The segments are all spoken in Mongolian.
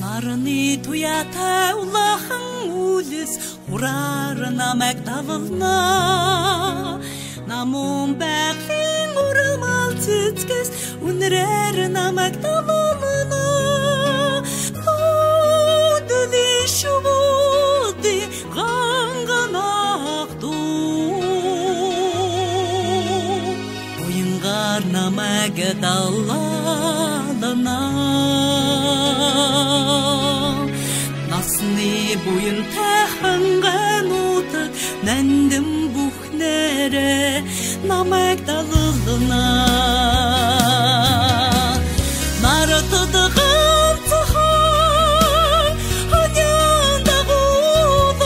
Нарны туята улахан үлэс ураар намайг давлна. Намун байхын урамал цэцгэс үнрээр намайг давлна. Өдөли шүбүди ганганахту. Уянгаар намайг даллалана. Насны буян таханганутаг нандым бүхнэрэ намайг даллана. Наратадаган цахан ханян дагулат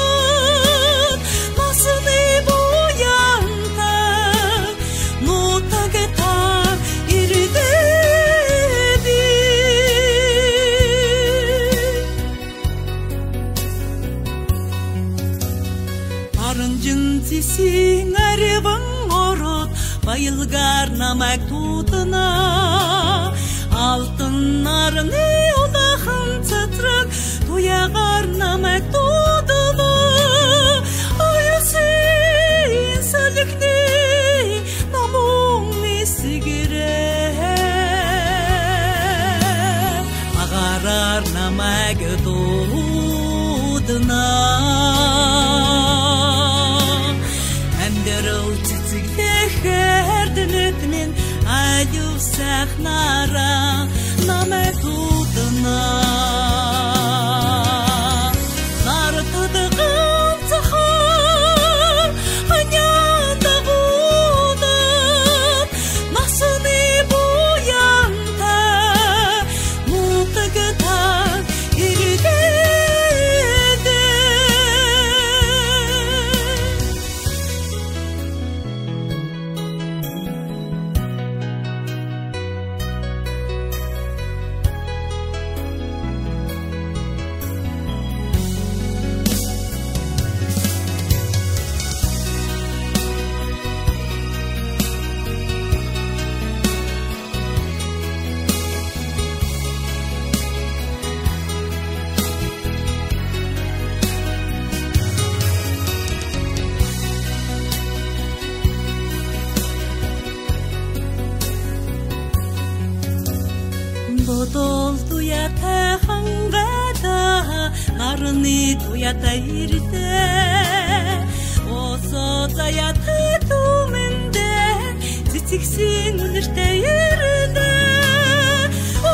насны буянтаг нутагетаг иридэди. Арынжын зисин ареван орот байылгар намайг тутына. Алтын нарны улахан цэтрак туягар намайг тутына. Аясын сөлікні намун мисигире. Ағарар намайг тутына. Herdenetmin ayıp sahnara namay tutuna. Nartadıgın zahar anyanda bulan nasını buyanta mutagıtan iridede. Бодол туята хангада нарны туята ирде. Осо заята туменде цициксин үнэртэ ирде.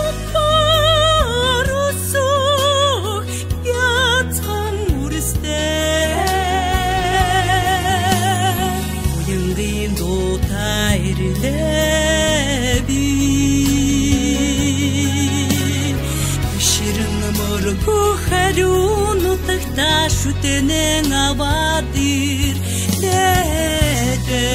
Оппар усух ятхан үрсте. Уянгын дута ирде би. Kuharunutagta şütenen avadir dede.